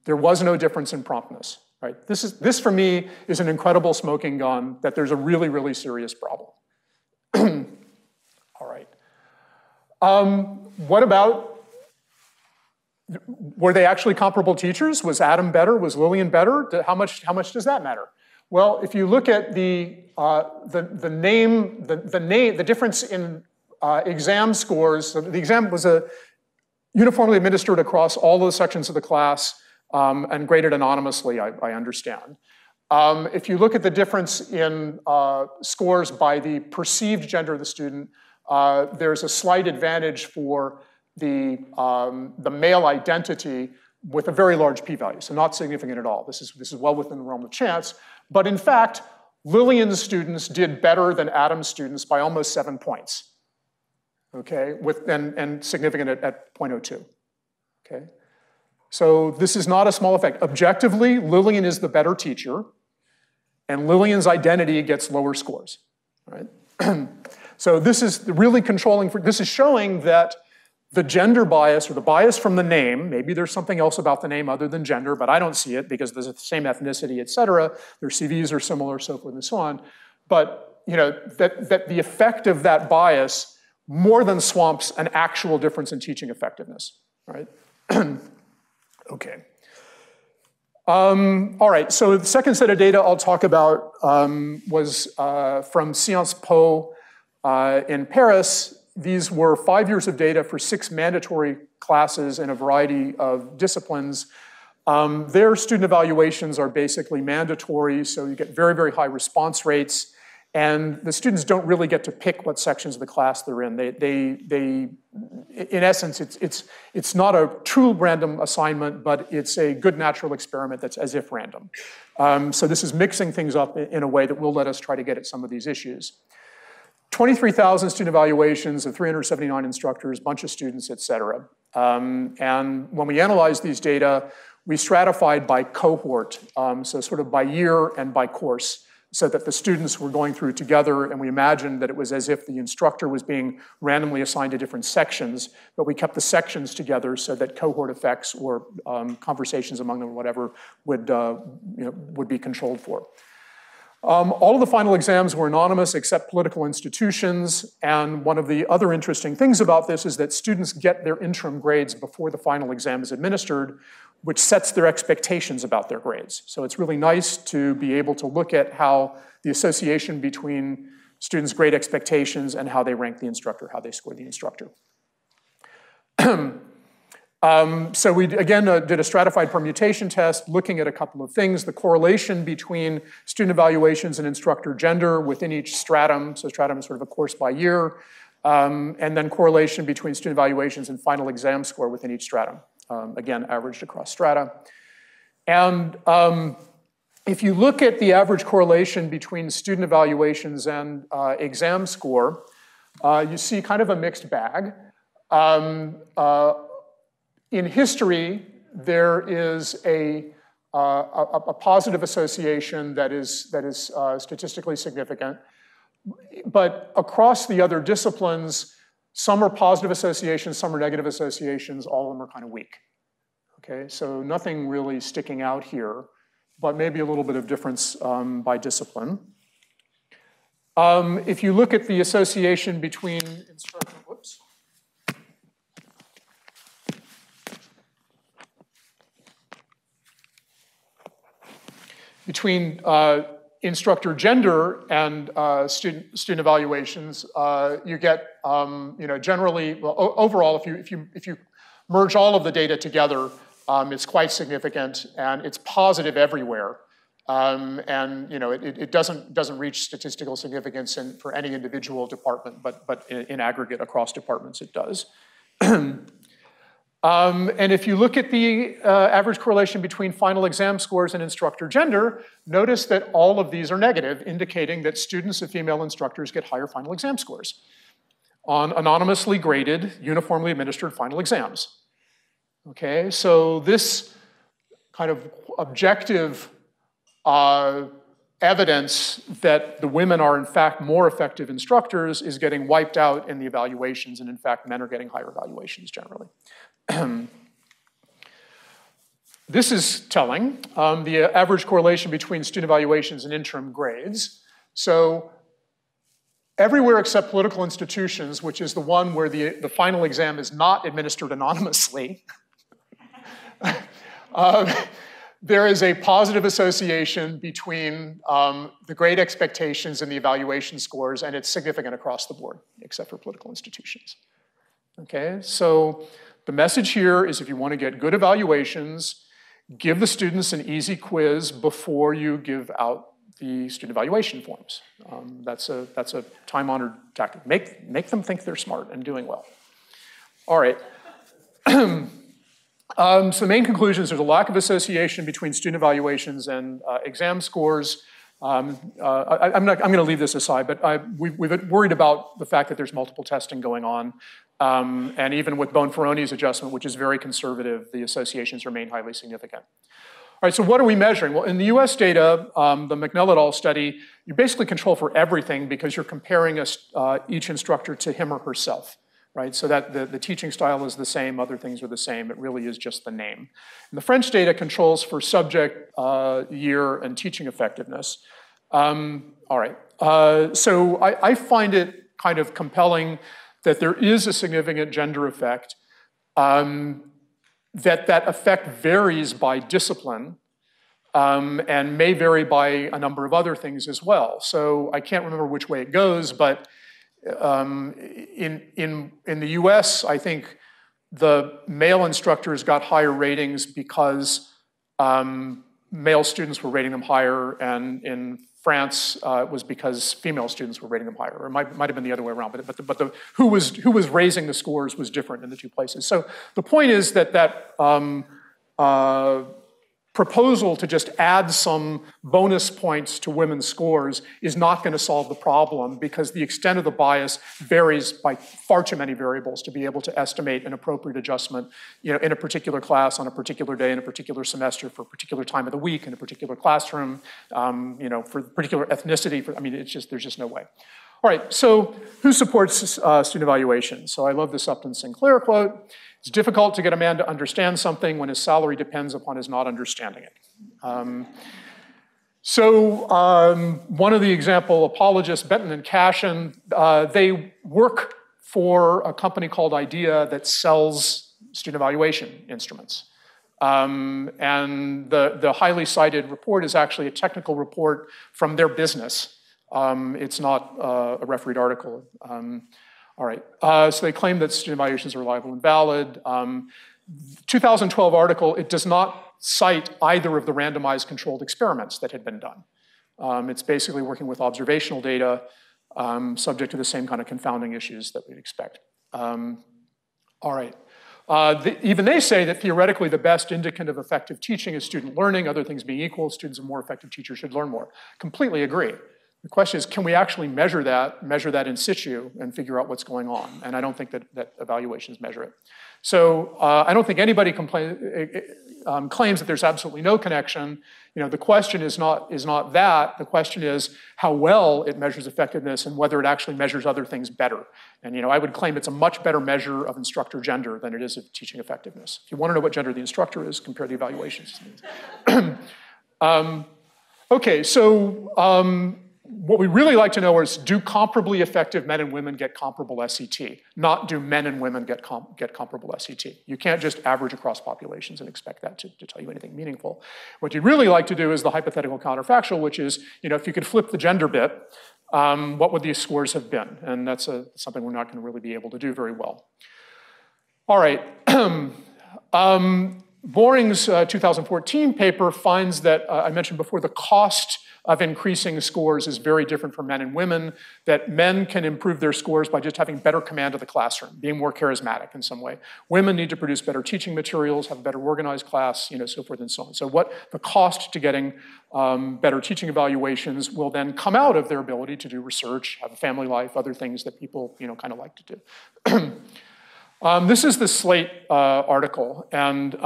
There was no difference in promptness. Right? This for me is an incredible smoking gun that there's a really, really serious problem. All right. What about, were they actually comparable teachers? Was Adam better? Was Lillian better? How much does that matter? Well, if you look at the difference in exam scores, so the exam was uniformly administered across all those sections of the class and graded anonymously, I understand. If you look at the difference in scores by the perceived gender of the student, there's a slight advantage for the male identity with a very large p-value, so not significant at all. This is well within the realm of chance. But in fact, Lillian's students did better than Adam's students by almost 7 points, okay, and significant at 0.02, okay? So this is not a small effect. Objectively, Lillian is the better teacher, and Lillian's identity gets lower scores, right? So this is really controlling, this is showing that the gender bias, or the bias from the name, maybe there's something else about the name other than gender, but I don't see it because there's the same ethnicity, et cetera. Their CVs are similar, so forth and so on. But that the effect of that bias more than swamps an actual difference in teaching effectiveness, right? Okay. All right, so the second set of data I'll talk about was from Sciences Po in Paris. These were 5 years of data for 6 mandatory classes in a variety of disciplines. Their student evaluations are basically mandatory, so you get very, very high response rates, and the students don't really get to pick what sections of the class they're in. In essence, it's not a true random assignment, but it's a good natural experiment that's as if random. So this is mixing things up in a way that will let us try to get at some of these issues. 23,000 student evaluations of 379 instructors, bunch of students, et cetera. And when we analyzed these data, we stratified by cohort, so sort of by year and by course, so that the students were going through together, and we imagined that it was as if the instructor was being randomly assigned to different sections, but we kept the sections together so that cohort effects or conversations among them or whatever would be controlled for. All of the final exams were anonymous except political institutions, and one of the other interesting things about this is that students get their interim grades before the final exam is administered, which sets their expectations about their grades. So it's really nice to be able to look at how the association between students' grade expectations and how they rank the instructor, how they score the instructor. So we, again, did a stratified permutation test looking at a couple of things, the correlation between student evaluations and instructor gender within each stratum. So stratum is sort of a course by year, and then correlation between student evaluations and final exam score within each stratum. Again, averaged across strata. And if you look at the average correlation between student evaluations and exam score, you see kind of a mixed bag. In history, there is a positive association that is statistically significant. But across the other disciplines, some are positive associations, some are negative associations, all of them are kind of weak. Okay, so nothing really sticking out here, but maybe a little bit of difference by discipline. If you look at the association between instruction, whoops. Between instructor gender and student evaluations, you get, generally, well, overall, if you merge all of the data together, it's quite significant and it's positive everywhere. It doesn't reach statistical significance for any individual department, but in aggregate across departments it does. And if you look at the average correlation between final exam scores and instructor gender, notice that all of these are negative, indicating that students of female instructors get higher final exam scores on anonymously graded, uniformly administered final exams. Okay, so this kind of objective evidence that the women are in fact more effective instructors is getting wiped out in the evaluations, and in fact men are getting higher evaluations generally. This is telling, the average correlation between student evaluations and interim grades. So everywhere except political institutions, which is the one where the final exam is not administered anonymously, there is a positive association between the grade expectations and the evaluation scores, and it's significant across the board, except for political institutions. Okay, so the message here is if you want to get good evaluations, give the students an easy quiz before you give out the student evaluation forms. That's a time-honored tactic. Make them think they're smart and doing well. All right. So the main conclusion is there's a lack of association between student evaluations and exam scores. I'm going to leave this aside, but we've been worried about the fact that there's multiple testing going on. And even with Bonferroni's adjustment, which is very conservative, the associations remain highly significant. All right, so what are we measuring? Well, in the US data, the McNell et al. Study, you basically control for everything because you're comparing each instructor to him or herself, right? So that the teaching style is the same, other things are the same, it really is just the name. And the French data controls for subject, year, and teaching effectiveness. All right, so I find it kind of compelling that there is a significant gender effect, that effect varies by discipline, and may vary by a number of other things as well. So I can't remember which way it goes, but in the US, I think the male instructors got higher ratings because male students were rating them higher, and in France it was because female students were rating them higher, or it might have been the other way around, but who was raising the scores was different in the two places. So the point is that proposal to just add some bonus points to women's scores is not going to solve the problem, because the extent of the bias varies by far too many variables to be able to estimate an appropriate adjustment, in a particular class, on a particular day, in a particular semester, for a particular time of the week, in a particular classroom, for particular ethnicity. There's just no way. All right, so who supports student evaluation? So I love this Upton Sinclair quote. It's difficult to get a man to understand something when his salary depends upon his not understanding it. One of the example apologists, Benton and Cashin, they work for a company called IDEA that sells student evaluation instruments. And the highly cited report is actually a technical report from their business. It's not a refereed article. All right, so they claim that student evaluations are reliable and valid. 2012 article, it does not cite either of the randomized controlled experiments that had been done. It's basically working with observational data, subject to the same kind of confounding issues that we'd expect. All right, Even they say that theoretically the best indicant of effective teaching is student learning. Other things being equal, students of more effective teachers should learn more. Completely agree. The question is, can we actually measure that in situ, and figure out what's going on? And I don't think that evaluations measure it. So I don't think anybody claims that there's absolutely no connection. The question is not that. The question is how well it measures effectiveness and whether it actually measures other things better. And I would claim it's a much better measure of instructor gender than it is of teaching effectiveness. If you want to know what gender the instructor is, compare the evaluations. Okay, so what we really like to know is, do comparably effective men and women get comparable SET? Not do men and women get comparable SET. You can't just average across populations and expect that to tell you anything meaningful. What you'd really like to do is the hypothetical counterfactual, which is, if you could flip the gender bit, what would these scores have been? And that's something we're not going to really be able to do very well. All right. Boring's 2014 paper finds that, I mentioned before, the cost of increasing scores is very different for men and women, that men can improve their scores by just having better command of the classroom, being more charismatic in some way. Women need to produce better teaching materials, have a better organized class, so forth and so on. So what the cost to getting better teaching evaluations will then come out of their ability to do research, have a family life, other things that people, kind of like to do. This is the Slate article, and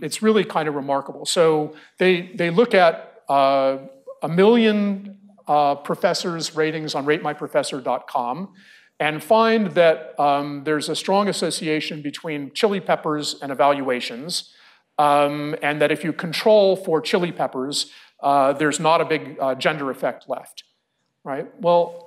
it's really kind of remarkable. So they look at 1 million professors' ratings on ratemyprofessor.com and find that there's a strong association between chili peppers and evaluations, and that if you control for chili peppers, there's not a big gender effect left, right? Well,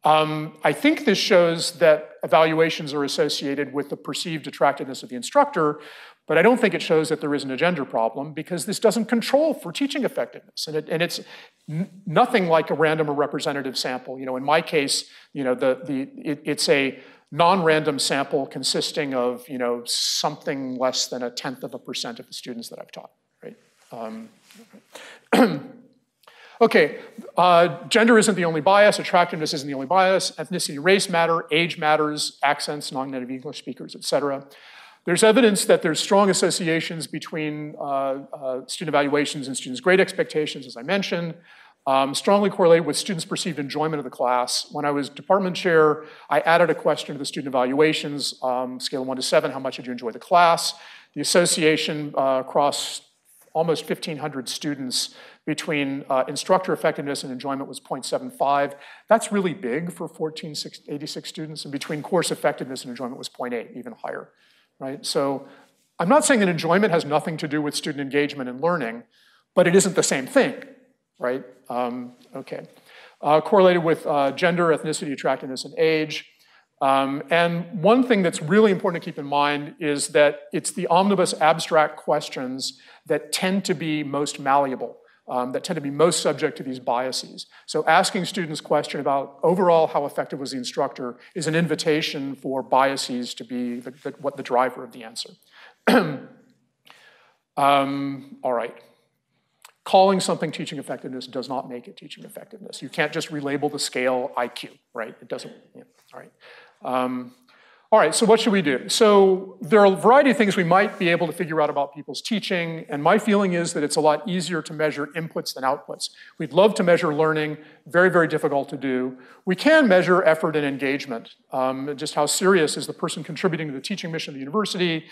I think this shows that evaluations are associated with the perceived attractiveness of the instructor, but I don't think it shows that there isn't a gender problem, because this doesn't control for teaching effectiveness. And it's nothing like a random or representative sample. In my case, it's a non-random sample consisting of, something less than 0.1% of the students that I've taught, right? Okay, gender isn't the only bias, attractiveness isn't the only bias, ethnicity, race matter, age matters, accents, non-native English speakers, etc. There's evidence that there's strong associations between student evaluations and students' grade expectations, as I mentioned, strongly correlated with students' perceived enjoyment of the class. When I was department chair, I added a question to the student evaluations, scale of 1 to 7, how much did you enjoy the class? The association across almost 1,500 students between instructor effectiveness and enjoyment was 0.75. That's really big for 1,486 students, and between course effectiveness and enjoyment was 0.8, even higher. Right? So I'm not saying that enjoyment has nothing to do with student engagement and learning, but it isn't the same thing, right? Okay. Correlated with gender, ethnicity, attractiveness, and age. And one thing that's really important to keep in mind is that it's the omnibus abstract questions that tend to be most malleable, that tend to be most subject to these biases. So asking students a question about overall how effective was the instructor is an invitation for biases to be the driver of the answer. All right. Calling something teaching effectiveness does not make it teaching effectiveness. You can't just relabel the scale IQ, right? It doesn't, all right. All right, so what should we do? So there are a variety of things we might be able to figure out about people's teaching, and my feeling is that it's a lot easier to measure inputs than outputs. We'd love to measure learning, very, very difficult to do. We can measure effort and engagement, just how serious is the person contributing to the teaching mission of the university,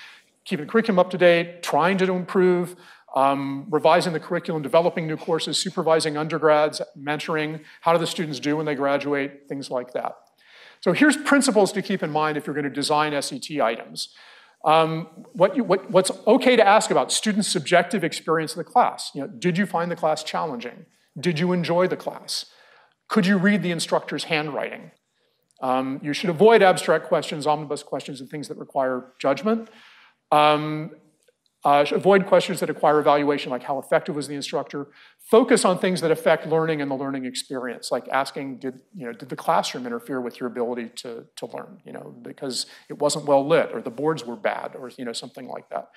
keeping the curriculum up to date, trying to improve, revising the curriculum, developing new courses, supervising undergrads, mentoring, how do the students do when they graduate, things like that. So here's principles to keep in mind if you're going to design SET items. What's okay to ask about students' subjective experience of the class. Did you find the class challenging? Did you enjoy the class? Could you read the instructor's handwriting? You should avoid abstract questions, omnibus questions, and things that require judgment. Avoid questions that require evaluation, like how effective was the instructor. Focus on things that affect learning and the learning experience, like asking, did the classroom interfere with your ability to learn, because it wasn't well lit, or the boards were bad, or something like that.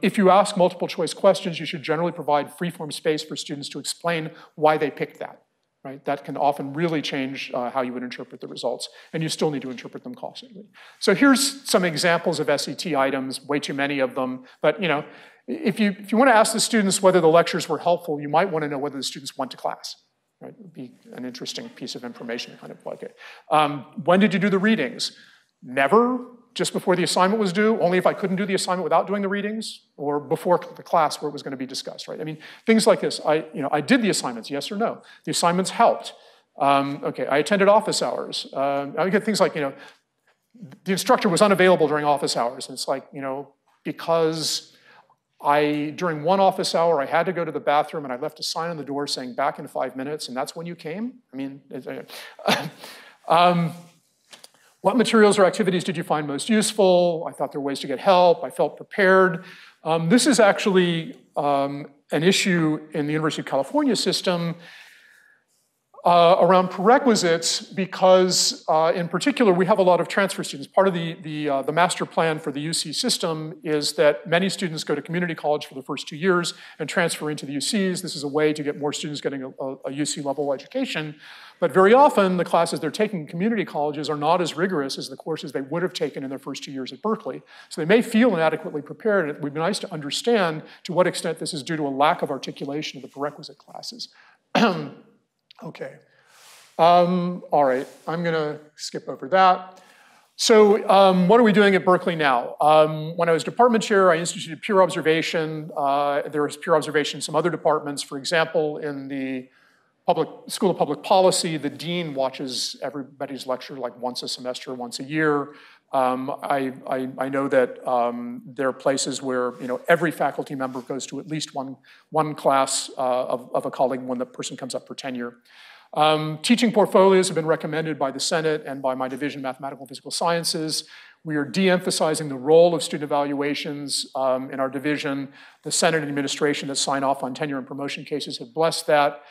If you ask multiple choice questions, you should generally provide free-form space for students to explain why they picked that. right? That can often really change how you would interpret the results, and you still need to interpret them causally. So here's some examples of SET items, way too many of them, but if you want to ask the students whether the lectures were helpful, you might want to know whether the students went to class. Right? It would be an interesting piece of information to kind of plug it. When did you do the readings? Never, just before the assignment was due, only if I couldn't do the assignment without doing the readings, or before the class where it was going to be discussed, right? I mean, things like this. I did the assignments, yes or no. The assignments helped. Okay, I attended office hours. I get things like, the instructor was unavailable during office hours, and it's like, because during one office hour, I had to go to the bathroom and I left a sign on the door saying back in 5 minutes, and that's when you came? I mean, what materials or activities did you find most useful? I thought there were ways to get help. I felt prepared. This is actually an issue in the University of California system around prerequisites because, in particular, we have a lot of transfer students. Part of the master plan for the UC system is that many students go to community college for the first 2 years and transfer into the UCs. This is a way to get more students getting a UC-level education. But very often, the classes they're taking in community colleges are not as rigorous as the courses they would have taken in their first 2 years at Berkeley. So they may feel inadequately prepared, and it would be nice to understand to what extent this is due to a lack of articulation of the prerequisite classes. Okay. All right, I'm going to skip over that. So what are we doing at Berkeley now? When I was department chair, I instituted peer observation. There was peer observation in some other departments. For example, in the School of Public Policy, the dean watches everybody's lecture like once a semester, once a year. I know that there are places where every faculty member goes to at least one class of a colleague when the person comes up for tenure. Teaching portfolios have been recommended by the Senate and by my division, Mathematical and Physical Sciences. We are de-emphasizing the role of student evaluations in our division. The Senate and administration that sign off on tenure and promotion cases have blessed that.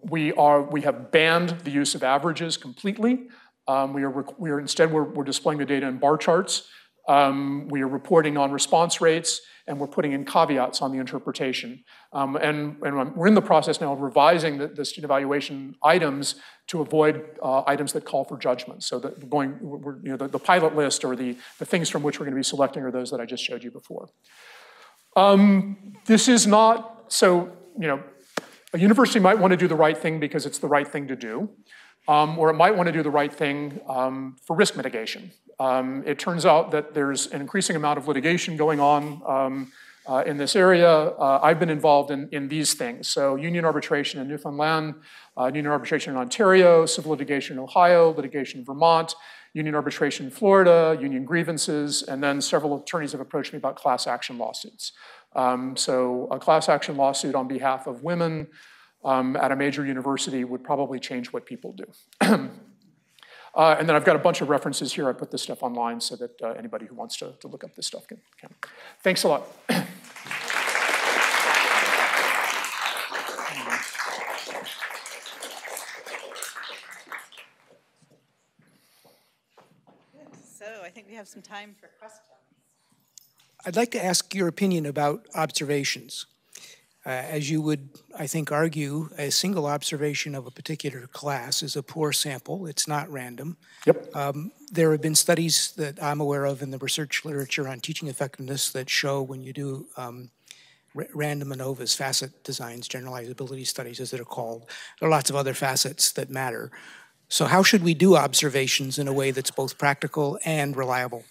We have banned the use of averages completely. Instead we're displaying the data in bar charts. We are reporting on response rates, and we're putting in caveats on the interpretation. And we're in the process now of revising the student evaluation items to avoid items that call for judgment. So the pilot list or the things from which we're going to be selecting are those that I just showed you before. This is not, a university might want to do the right thing because it's the right thing to do, or it might want to do the right thing for risk mitigation. It turns out that there's an increasing amount of litigation going on in this area. I've been involved in these things. So union arbitration in Newfoundland, union arbitration in Ontario, civil litigation in Ohio, litigation in Vermont, union arbitration in Florida, union grievances, and then several attorneys have approached me about class action lawsuits. So a class action lawsuit on behalf of women at a major university would probably change what people do. And then I've got a bunch of references here. I put this stuff online so that anybody who wants to look up this stuff can. Thanks a lot. So I think we have some time for questions. I'd like to ask your opinion about observations. As you would, I think, argue, a single observation of a particular class is a poor sample. It's not random. Yep. There have been studies that I'm aware of in the research literature on teaching effectiveness that show when you do random ANOVAs, facet designs, generalizability studies as they're called, there are lots of other facets that matter. So how should we do observations in a way that's both practical and reliable?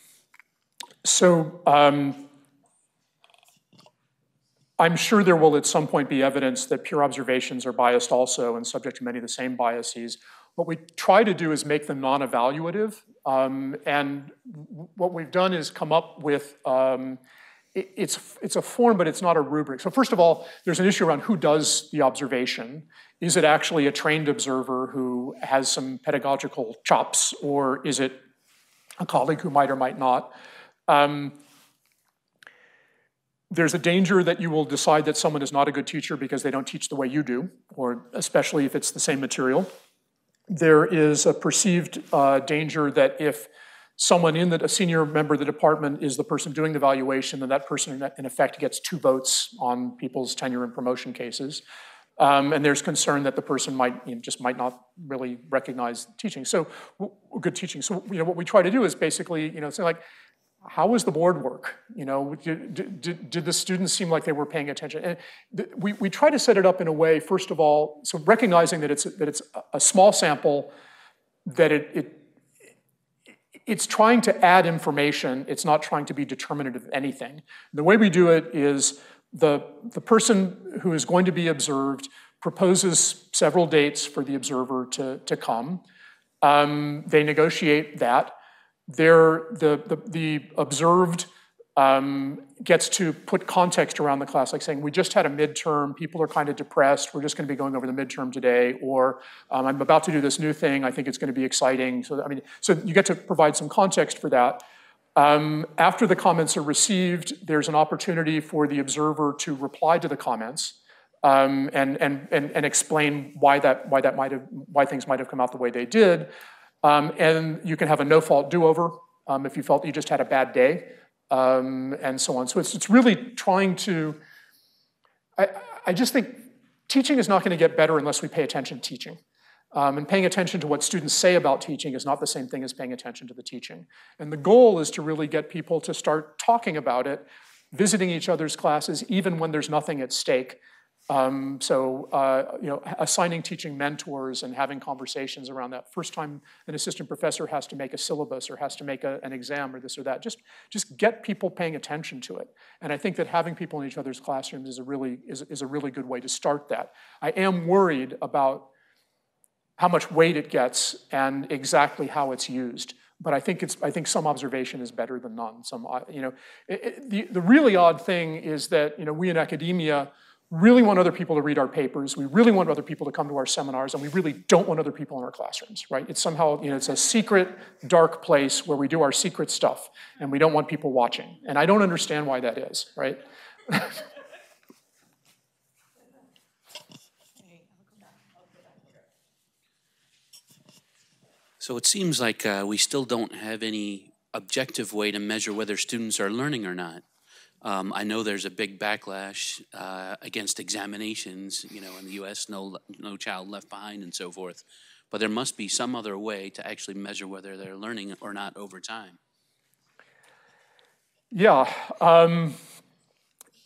So I'm sure there will at some point be evidence that pure observations are biased also and subject to many of the same biases. What we try to do is make them non-evaluative. And what we've done is come up with, it's a form, but it's not a rubric. So first of all, there's an issue around who does the observation. Is it actually a trained observer who has some pedagogical chops, or is it a colleague who might or might not? There's a danger that you will decide that someone is not a good teacher because they don't teach the way you do, or especially if it's the same material. There is a perceived danger that if someone a senior member of the department is the person doing the evaluation, then that person in effect gets 2 votes on people's tenure and promotion cases. And there's concern that the person just might not really recognize teaching. So good teaching. So what we try to do is basically say like, how was the board work? Did the students seem like they were paying attention? And we try to set it up in a way, first of all, so recognizing that it's a small sample, that it's trying to add information. It's not trying to be determinative of anything. The way we do it is the person who is going to be observed proposes several dates for the observer to come. They negotiate that. The observed gets to put context around the class, like saying, we just had a midterm, people are kind of depressed, we're just going to be going over the midterm today, or I'm about to do this new thing, I think it's going to be exciting. So you get to provide some context for that. After the comments are received, there's an opportunity for the observer to reply to the comments and explain why things might have come out the way they did. And you can have a no-fault do-over if you felt you just had a bad day, and so on. So it's really trying to, I just think teaching is not going to get better unless we pay attention to teaching. And paying attention to what students say about teaching is not the same thing as paying attention to the teaching. And the goal is to really get people to start talking about it, visiting each other's classes, even when there's nothing at stake. Assigning teaching mentors and having conversations around that. First time an assistant professor has to make a syllabus or has to make an exam or this or that, just get people paying attention to it. And I think that having people in each other's classrooms is a really good way to start that. I am worried about how much weight it gets and exactly how it's used. But I think some observation is better than none. The really odd thing is that we in academia really want other people to read our papers, we really want other people to come to our seminars, and we really don't want other people in our classrooms, right? It's somehow, it's a secret, dark place where we do our secret stuff, and we don't want people watching. And I don't understand why that is, right? So it seems like we still don't have any objective way to measure whether students are learning or not. I know there's a big backlash against examinations, in the U.S., no child left behind and so forth. But there must be some other way to actually measure whether they're learning or not over time. Yeah,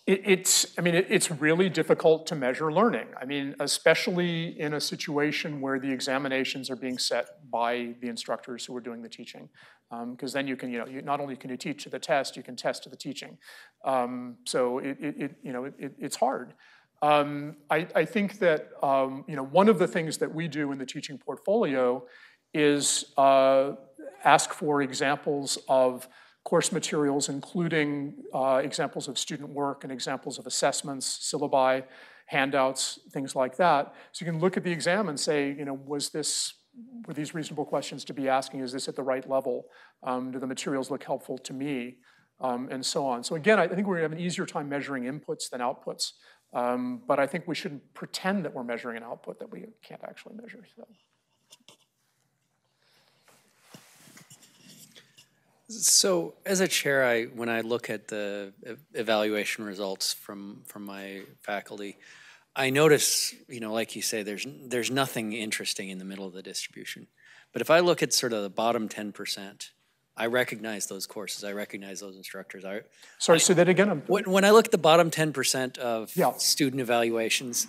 it's really difficult to measure learning. Especially in a situation where the examinations are being set by the instructors who are doing the teaching. Because then you can, not only can you teach to the test, you can test to the teaching. So it's hard. I think that one of the things that we do in the teaching portfolio is ask for examples of course materials, including examples of student work and examples of assessments, syllabi, handouts, things like that. So you can look at the exam and say, were these reasonable questions to be asking? Is this at the right level? Do the materials look helpful to me? And so on. So again, I think we're going to have an easier time measuring inputs than outputs. But I think we shouldn't pretend that we're measuring an output that we can't actually measure. So as a chair, when I look at the evaluation results from my faculty, I notice, like you say, there's nothing interesting in the middle of the distribution. But if I look at sort of the bottom 10%, I recognize those courses. I recognize those instructors. Sorry, say that again. When I look at the bottom 10% of student evaluations,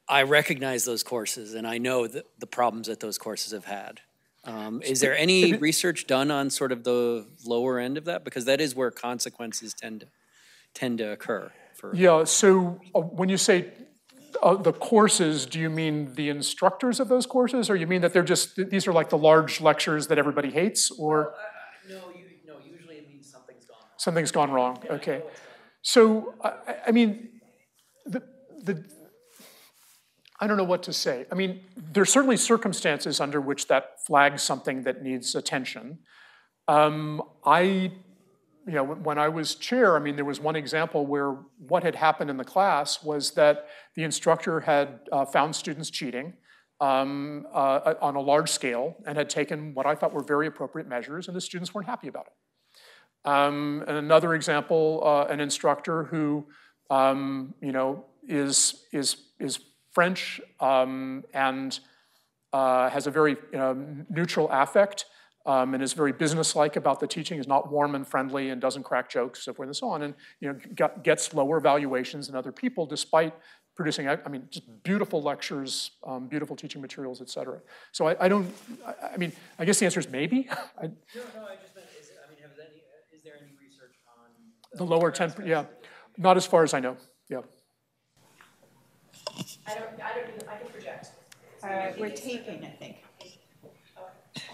I recognize those courses, and I know the problems that those courses have had. Is there any research done on sort of the lower end of that? Because that is where consequences tend to occur. So when you say the courses, do you mean the instructors of those courses, or you mean that these are like the large lectures that everybody hates, or? No, usually it means something's gone wrong. Something's gone wrong, okay. So, I don't know what to say. There's certainly circumstances under which that flags something that needs attention. When I was chair, there was one example where what had happened in the class was that the instructor had found students cheating on a large scale and had taken what I thought were very appropriate measures, and the students weren't happy about it. And another example, an instructor who, is French and has a very neutral affect and is very businesslike about the teaching, is not warm and friendly and doesn't crack jokes, so forth and so on, and gets lower valuations than other people despite producing, just beautiful lectures, beautiful teaching materials, et cetera. So I guess the answer is maybe. No, I just meant, is there any research on the lower 10%? Yeah, not as far as I know. Yeah. I can project. We're taping, I think,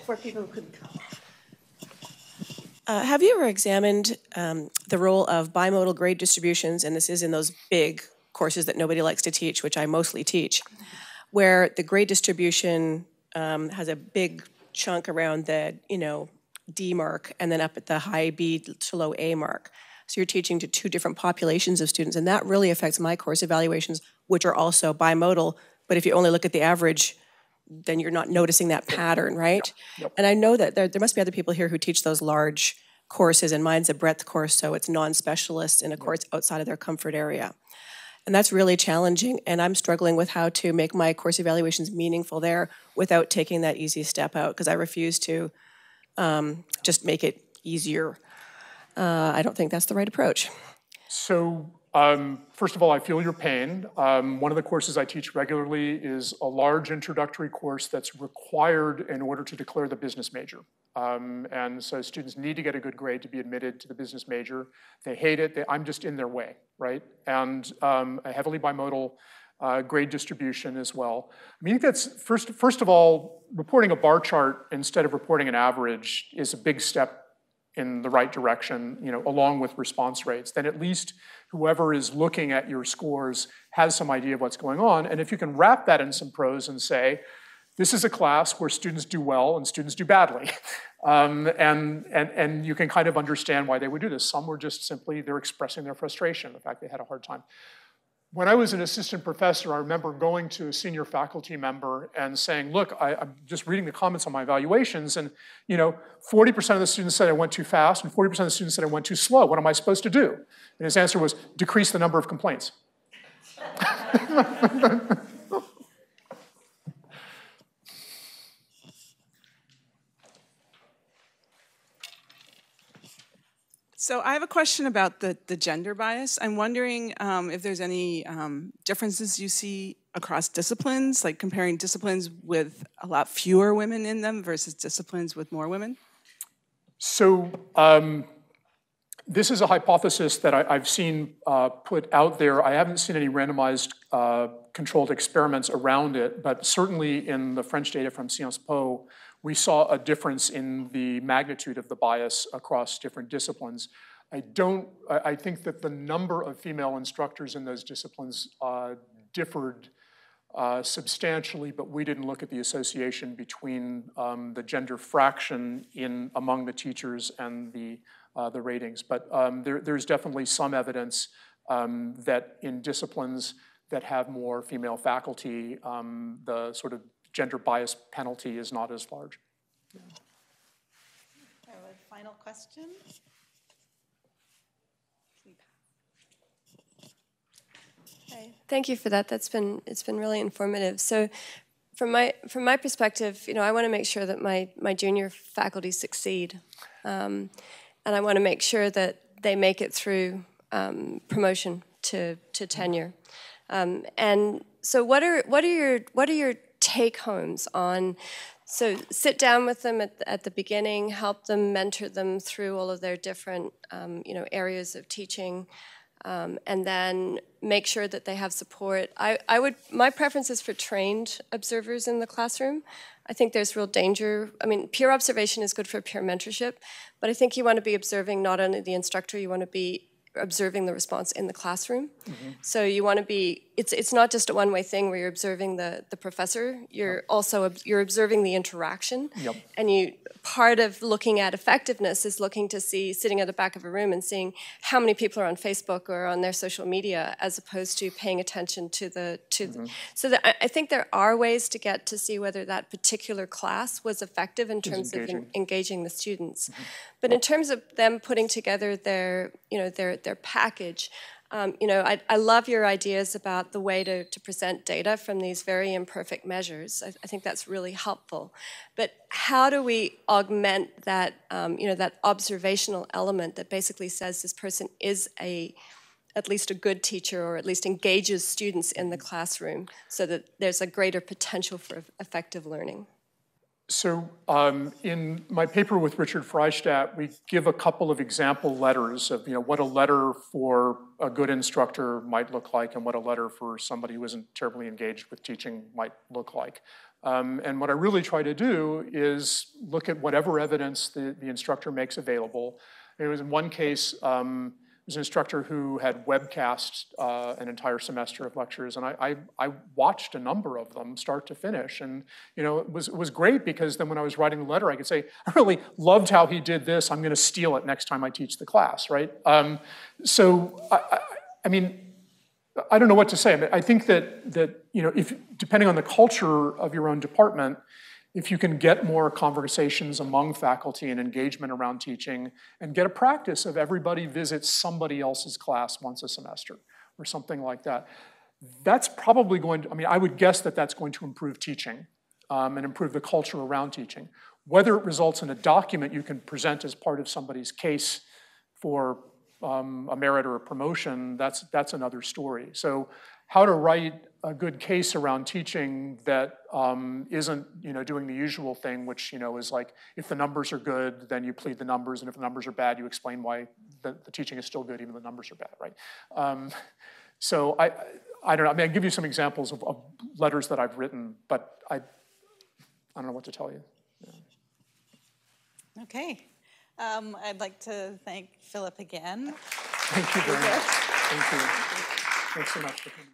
for people who couldn't come. Have you ever examined the role of bimodal grade distributions, and this is in those big courses that nobody likes to teach, which I mostly teach, where the grade distribution has a big chunk around the, D mark and then up at the high B to low A mark. So you're teaching to two different populations of students, and that really affects my course evaluations, which are also bimodal, but if you only look at the average, then you're not noticing that pattern, right? Yep. And I know that there must be other people here who teach those large courses, and mine's a breadth course, so it's non-specialist in a course outside of their comfort area. And that's really challenging, and I'm struggling with how to make my course evaluations meaningful there without taking that easy step out, because I refuse to just make it easier. I don't think that's the right approach. So, first of all, I feel your pain. One of the courses I teach regularly is a large introductory course that's required in order to declare the business major. And so students need to get a good grade to be admitted to the business major. They hate it. I'm just in their way, right? And a heavily bimodal grade distribution as well. I mean, that's, first of all, reporting a bar chart instead of reporting an average is a big step in the right direction, along with response rates. Then at least whoever is looking at your scores has some idea of what's going on. And if you can wrap that in some prose and say, this is a class where students do well and students do badly. And you can kind of understand why they would do this. Some were just simply, they're expressing their frustration, the fact they had a hard time. When I was an assistant professor, I remember going to a senior faculty member and saying, look, I'm just reading the comments on my evaluations, and 40% of the students said I went too fast, and 40% of the students said I went too slow. What am I supposed to do? And his answer was, decrease the number of complaints. So I have a question about the gender bias. I'm wondering if there's any differences you see across disciplines, like comparing disciplines with a lot fewer women in them versus disciplines with more women? So this is a hypothesis that I've seen put out there. I haven't seen any randomized controlled experiments around it, but certainly in the French data from Sciences Po, we saw a difference in the magnitude of the bias across different disciplines. I think that the number of female instructors in those disciplines differed substantially, but we didn't look at the association between the gender fraction among the teachers and the ratings. But there's definitely some evidence that in disciplines that have more female faculty, the sort of gender bias penalty is not as large. Yeah. I have a final question. Hi. Thank you for that. It's been really informative. So, from my perspective, I want to make sure that my junior faculty succeed, and I want to make sure that they make it through promotion to tenure. And so, what are your take homes on? So sit down with them at the beginning, help them, mentor them through all of their different areas of teaching, and then make sure that they have support. My preference is for trained observers in the classroom. I think there's real danger. I mean, peer observation is good for peer mentorship, but I think you want to be observing not only the instructor, you want to be observing the response in the classroom. Mm-hmm. So you want to be, it's not just a one-way thing where you're observing the professor, you're also, you're observing the interaction. Yep. And part of looking at effectiveness is looking to see, sitting at the back of a room and seeing how many people are on Facebook or on their social media, as opposed to paying attention to mm-hmm. So I think there are ways to get to see whether that particular class was effective in terms of engaging the students. Mm-hmm. But in terms of them putting together their package, You know, I love your ideas about the way to present data from these very imperfect measures. I think that's really helpful. But how do we augment that, you know, that observational element that basically says this person is at least a good teacher, or at least engages students in the classroom, so that there's a greater potential for effective learning? So in my paper with Richard Freistadt, we give a couple of example letters of, you know, what a letter for a good instructor might look like and what a letter for somebody who isn't terribly engaged with teaching might look like. And what I really try to do is look at whatever evidence the instructor makes available. There was in one case, there was an instructor who had webcast an entire semester of lectures, and I watched a number of them start to finish, and you know, it was great, because then when I was writing the letter, I could say, I really loved how he did this, I'm gonna steal it next time I teach the class, right? So, I mean, I don't know what to say. I mean, I think that you know, if depending on the culture of your own department, if you can get more conversations among faculty and engagement around teaching, and get a practice of everybody visits somebody else's class once a semester or something like that, that's probably going to, I mean, I would guess that that's going to improve teaching and improve the culture around teaching. Whether it results in a document you can present as part of somebody's case for a merit or a promotion, that's another story. So how to write a good case around teaching that isn't, you know, doing the usual thing, which, you know, is like, if the numbers are good, then you plead the numbers, and if the numbers are bad, you explain why the teaching is still good, even though the numbers are bad, right? So I don't know. I mean, I give you some examples of letters that I've written, but I don't know what to tell you. Yeah. Okay. I'd like to thank Philip again. Thank you very much. Thank you. Thanks so much for coming.